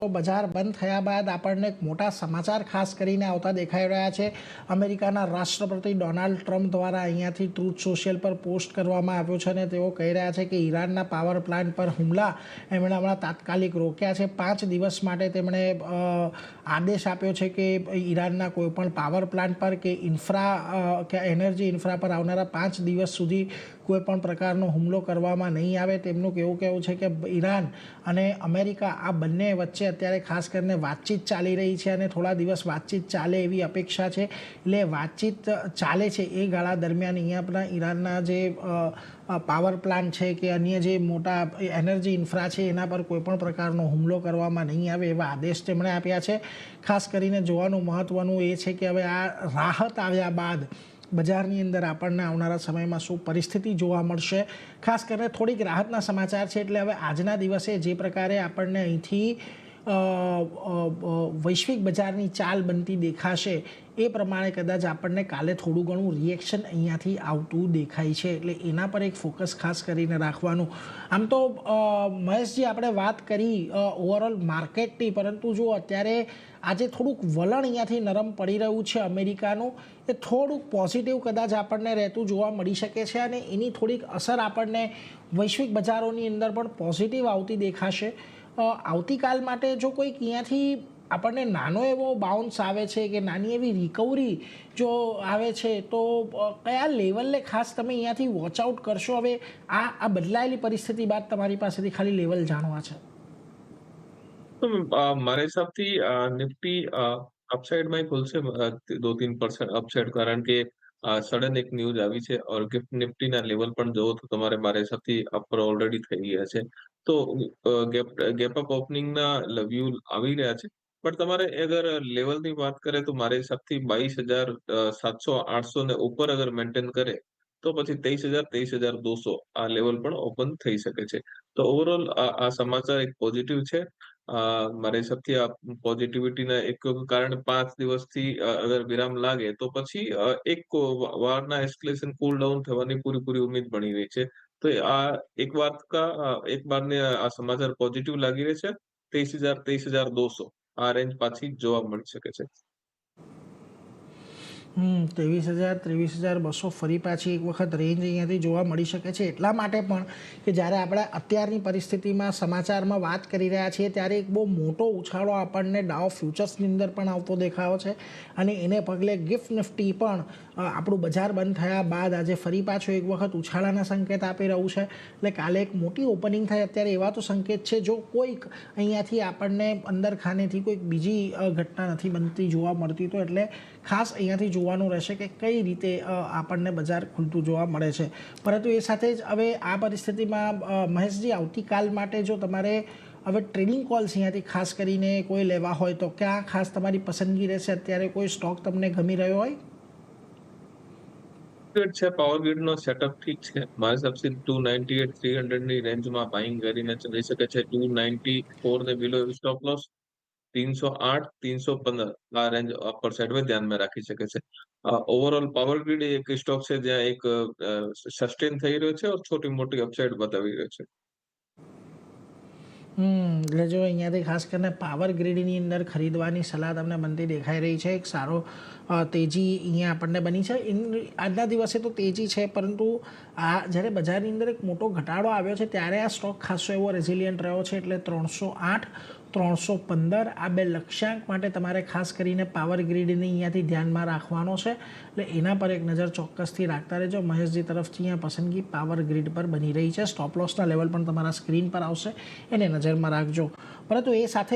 બજાર બંધ થયા બાદ આપણને એક મોટા સમાચાર ખાસ કરીને આવતા દેખાઈ રહ્યા છે। અમેરિકાના રાષ્ટ્રપતિ ડોનાલ્ડ ટ્રમ્પ દ્વારા અહીંયાથી ટ્રુથ સોશિયલ પર પોસ્ટ કરવામાં આવ્યો છે અને તેઓ કહી રહ્યા છે કે ઈરાનના પાવર પ્લાન્ટ પર હુમલા એમણે હમણાં તાત્કાલિક રોક્યા છે। 5 દિવસ માટે તેમણે આદેશ આપ્યો છે કે ઈરાનના કોઈપણ પાવર પ્લાન્ટ પર કે એનર્જી ઇન્ફ્રા પર આવનારા 5 દિવસ સુધી કોઈપણ પ્રકારનો હુમલો કરવામાં નહીં આવે। તેમનું કહેવું છે કે ઈરાન અને અમેરિકા આ બંને વચ્ચે અત્યારે ખાસ કરીને વાતચીત ચાલી રહી છે અને થોડા દિવસ વાતચીત ચાલે એવી અપેક્ષા છે। એટલે વાતચીત ચાલે છે એ ગાળા દરમિયાન અહીંયા આપણા ઈરાનના જે પાવર પ્લાન્ટ છે કે અન્ય જે મોટા એનર્જી ઇન્ફ્રા છે એના પર કોઈપણ પ્રકારનો હુમલો કરવામાં નહીં આવે એવા આદેશ તેમણે આપ્યા છે। ખાસ કરીને જોવાનું મહત્ત્વનું એ છે કે હવે આ રાહત આવ્યા બાદ બજારની અંદર આપણને આવનારા સમયમાં શું પરિસ્થિતિ જોવા મળશે। ખાસ કરીને થોડીક રાહતના સમાચાર છે। એટલે હવે આજના દિવસે જે પ્રકારે આપણને અહીંથી વૈશ્વિક બજારની ચાલ બનતી દેખાશે એ પ્રમાણે કદાચ આપણને કાલે થોડું ઘણું રિએક્શન અહીંયાથી આવતું દેખાય છે। એટલે એના પર એક ફોકસ ખાસ કરીને રાખવાનું। આમ તો મહેશજી આપણે વાત કરી ઓવરઓલ માર્કેટની, પરંતુ જો અત્યારે આજે થોડુંક વલણ અહીંયાથી નરમ પડી રહ્યું છે અમેરિકાનું, એ થોડુંક પોઝિટિવ કદાચ આપણને રહેતું જોવા મળી શકે છે અને એની થોડીક અસર આપણને વૈશ્વિક બજારોની અંદર પણ પોઝિટિવ આવતી દેખાશે। આવતીકાલ માટે જો કોઈક અહીંયાથી આપણને નાનો એવો બાઉન્સ આવે છે કે નાની એવી રિકવરી જો આવે છે તો કયા લેવલને ખાસ તમે અહીંયાથી વોચ આઉટ કરશો? હવે આ બદલાયેલી પરિસ્થિતિ બાદ તમારી પાસેથી ખાલી લેવલ જાણવા છે। तो हमारे हिसाब થી નિફ્ટી અપસાઇડમાં ખુલશે 2-3% અપસાઇડ, કારણ કે સડન એક ન્યૂઝ આવી છે और ગિફ્ટ નિફ્ટીના લેવલ પણ જોવો તો તમારે મારા હિસાબથી અપર ઓલરેડી થઈ ગયા છે। તો ગેપ અપ ઓપનિંગના વ્યૂ આવી રહ્યા છે। પણ તમારે અગર લેવલની વાત કરે તો મારા હિસાબથી 22,700-800 ને ઉપર અગર મેન્ટેન કરે તો પછી 23,000-23,200 આ લેવલ પણ ઓપન થઈ શકે છે। તો ઓવરઓલ આ સમાચાર એક પોઝિટિવ છે। મારા હિસાબથી આ પોઝિટિવિટીના એક કારણ 5 દિવસથી અગર વિરામ લાગે તો પછી એક વારના એસ્કેલેશન કૂલ ડાઉન થવાની પૂરી ઉમ્મીદ બની રહી છે। તો આ એક બારને આ સમાચાર પોઝિટિવ લાગી રહે છે। 23,000-23,200 આ રેન્જ પાછી જોવા મળી શકે છે। 23,000-23,200 ફરી પાછી એક વખત રેન્જ અહીંયાથી જોવા મળી શકે છે। એટલા માટે પણ કે જ્યારે આપણે અત્યારની પરિસ્થિતિમાં સમાચારમાં વાત કરી રહ્યા છીએ ત્યારે એક બહુ મોટો ઉછાળો આપણને ડાઉ ફ્યુચર્સની અંદર પણ આવતો દેખાયો છે અને એને પગલે ગિફ્ટ નિફ્ટી પણ આપણું બજાર બંધ થયા બાદ આજે ફરી પાછો એક વખત ઉછાળાના સંકેત આપી રહ્યું છે। એટલે કાલે એક મોટી ઓપનિંગ થાય અત્યારે એવા તો સંકેત છે। જો કોઈક અહીંયાથી આપણને અંદર ખાનેથી કોઈક બીજી ઘટના નથી બનતી જોવા મળતી તો એટલે ખાસ અહીંયાથી જોવાનું રહેશે કે કઈ રીતે આપણને બજાર ખુલતું જોવા મળે છે। પરંતુ એ સાથે જ હવે આ પરિસ્થિતિમાં મહેશજી આવતીકાલ માટે જો તમારે હવે ટ્રેડિંગ કોલ્સ અહીંયાથી ખાસ કરીને કોઈ લેવા હોય તો ક્યાં ખાસ તમારી પસંદગી રહેશે? અત્યારે કોઈ સ્ટોક તમને ગમી રહ્યો હોય? છે પાવર ગ્રીડનો સેટઅપ ઠીક છે। મારા હિસાબથી 298-300 ની રેન્જમાં બાઇંગ કરીને ચલી શકે છે। 294 ને બિલો સ્ટોપ લોસ, 308-315 આ રેન્જ અપર સાइड में ध्यान में રાખી શકે છે। ઓવરઓલ પાવર ગ્રીડ એક સ્ટોક છે જ્યાં એક સસ્ટેન થઈ રહ્યો છે और छोटी मोटी અપસાઇડ બતાવી રહ્યો છે। એટલે જો અહીંયાથી ખાસ કરીને પાવર ગ્રીડની અંદર ખરીદવાની સલાહ તમને બનતી દેખાઈ રહી છે। એક સારો તેજી અહીંયા આપણને બની છે। આજના દિવસે તો તેજી છે, પરંતુ આ જ્યારે બજારની અંદર એક મોટો ઘટાડો આવ્યો છે ત્યારે આ સ્ટોક ખાસો એવો રેઝિલિયન્ટ રહ્યો છે। એટલે 308-315 આ બે લક્ષ્યાંક માટે તમારે ખાસ કરીને પાવર ગ્રીડને અહીંયાથી ધ્યાનમાં રાખવાનો છે। એટલે એના પર એક નજર ચોક્કસથી રાખતા રહેજો। મહેશજી તરફથી અહીંયા પસંદગી પાવર ગ્રીડ પર બની રહી છે। સ્ટોપ લોસના લેવલ પણ તમારા સ્ક્રીન પર આવશે, એને નજરમાં રાખજો। પરંતુ એ સાથે